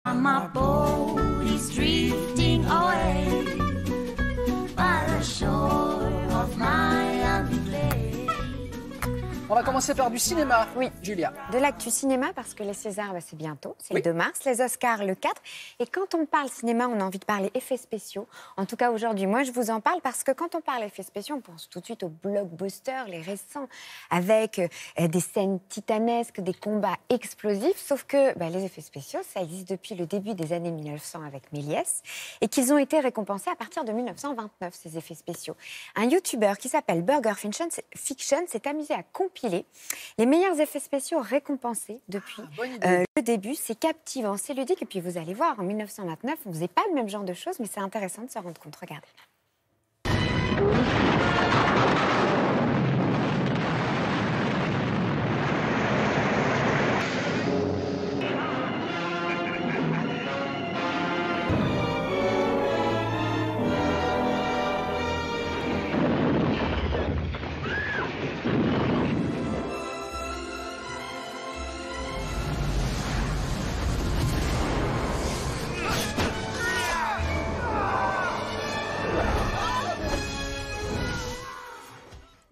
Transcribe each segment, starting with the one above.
My boat is drifting away by the shore of my lovely place. On va commencer par du cinéma. Oui, Julia. De l'actu cinéma, parce que les Césars, c'est bientôt, c'est Oui. le 2 mars, les Oscars le 4. Et quand on parle cinéma, on a envie de parler effets spéciaux. En tout cas, aujourd'hui, moi, je vous en parle parce que quand on parle effets spéciaux, on pense tout de suite aux blockbusters, les récents, avec des scènes titanesques, des combats explosifs. Sauf que les effets spéciaux, ça existe depuis le début des années 1900 avec Méliès, et qu'ils ont été récompensés à partir de 1929, ces effets spéciaux. Un YouTuber qui s'appelle Burger Fiction s'est amusé à compiler les meilleurs effets spéciaux récompensés depuis le début. C'est captivant, c'est ludique. Et puis vous allez voir, en 1929, on ne faisait pas le même genre de choses, mais c'est intéressant de se rendre compte. Regardez.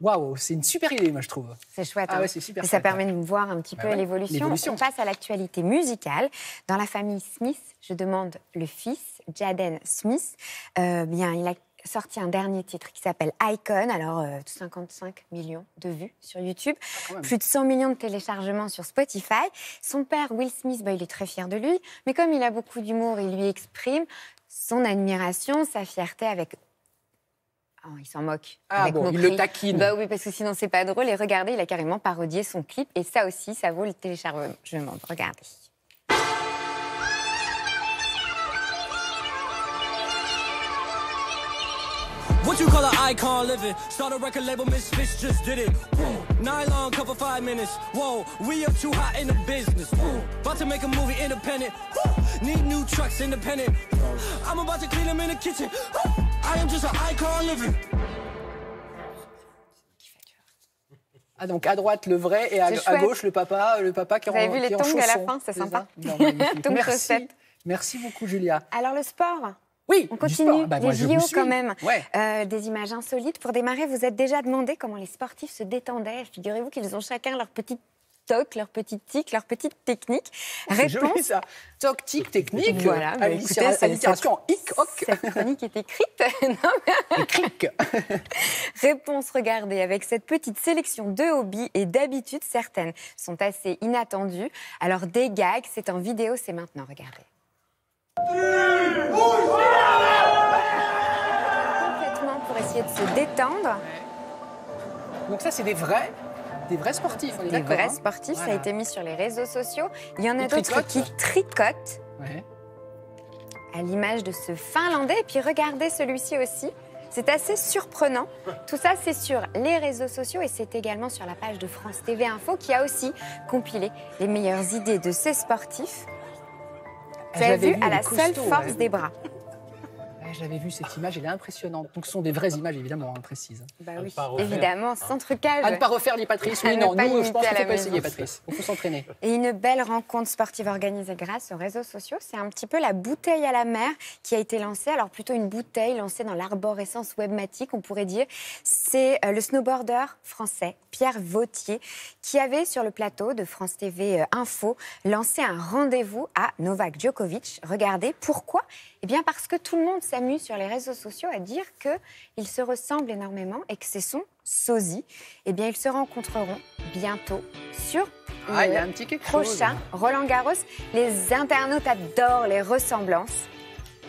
Waouh, c'est une super idée, moi, je trouve. C'est chouette. Ah hein. ouais, c'est super Et chouette, ça permet de voir un petit peu ouais. l'évolution. On passe à l'actualité musicale. Dans la famille Smith, je demande le fils, Jaden Smith. Il a sorti un dernier titre qui s'appelle Icon. Alors, 55 millions de vues sur YouTube. Plus de 100 millions de téléchargements sur Spotify. Son père, Will Smith, il est très fier de lui. Mais comme il a beaucoup d'humour, il lui exprime son admiration, sa fierté avec... Oh, il s'en moque. Ah bon, il le taquine. Oui, parce que sinon, c'est pas drôle. Et regardez, il a carrément parodié son clip. Et ça aussi, ça vaut le téléchargement. Regardez. What you call an icon living? Start a record label, Miss Fish just did it. Nylon cover 5 minutes. Whoa, we up too hot in the business. About to make a movie independent. Need new trucks independent. I'm about to clean them in the kitchen. I am just an icon living. Ah, donc à droite le vrai et à gauche le papa qui est en chausson. Vous avez vu les tongs à la fin, c'est sympa. Merci beaucoup, Julia. Alors le sport. Oui, on continue. Les JO quand même. Ouais. Des images insolites. Pour démarrer, vous êtes déjà demandé comment les sportifs se détendaient. Figurez-vous qu'ils ont chacun leur petite toc, leur petite tic, leur petite technique. C'est joli ça. Toc, tic, technique. Voilà. Allitération en hic, hoc. Cette chronique est écrite. Cric. Réponse, regardez, avec cette petite sélection de hobbies et d'habitudes, certaines sont assez inattendues. Alors des gags, c'est en vidéo, c'est maintenant, regardez. Complètement pour essayer de se détendre. Donc ça, c'est des vrais sportifs, on est d'accord. Des vrais sportifs, voilà. Ça a été mis sur les réseaux sociaux. Il y en a d'autres qui tricotent, à l'image de ce Finlandais. Et puis regardez celui-ci aussi. C'est assez surprenant. Tout ça, c'est sur les réseaux sociaux et c'est également sur la page de France TV Info qui a aussi compilé les meilleures idées de ces sportifs. Vous avez vu, à la seule force des bras. J'avais vu cette image, elle est impressionnante. Donc ce sont des vraies images, évidemment, précises. Oui, évidemment, sans trucage. À ne pas refaire les Patrice. Oui, non, nous, je pense qu'il ne faut pas essayer, Patrice. Il faut s'entraîner. Et une belle rencontre sportive organisée grâce aux réseaux sociaux. C'est un petit peu la bouteille à la mer qui a été lancée. Alors plutôt une bouteille lancée dans l'arborescence webmatique, on pourrait dire. C'est le snowboarder français, Pierre Vautier, qui avait sur le plateau de France TV Info lancé un rendez-vous à Novak Djokovic. Regardez, pourquoi ? Eh bien parce que tout le monde s'amuse sur les réseaux sociaux à dire qu'ils se ressemblent énormément et que c'est son sosie. Eh bien, ils se rencontreront bientôt sur le prochain Roland-Garros. Les internautes adorent les ressemblances.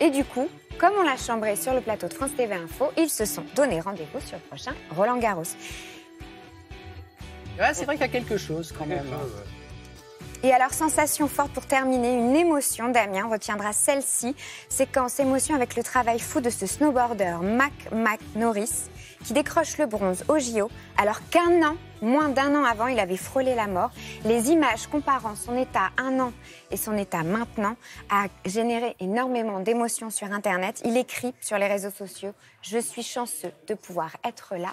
Et du coup, comme on l'a chambré sur le plateau de France TV Info, ils se sont donné rendez-vous sur le prochain Roland-Garros. Ouais, c'est vrai qu'il y a quelque chose quand même. Et alors, sensation forte pour terminer, une émotion, Damien retiendra celle-ci, séquence émotion avec le travail fou de ce snowboarder McNorris, qui décroche le bronze au JO, alors moins d'un an avant, il avait frôlé la mort. Les images comparant son état un an et son état maintenant a généré énormément d'émotions sur Internet. Il écrit sur les réseaux sociaux « Je suis chanceux de pouvoir être là »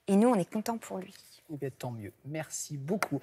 et nous, on est contents pour lui. Eh bien, tant mieux. Merci beaucoup.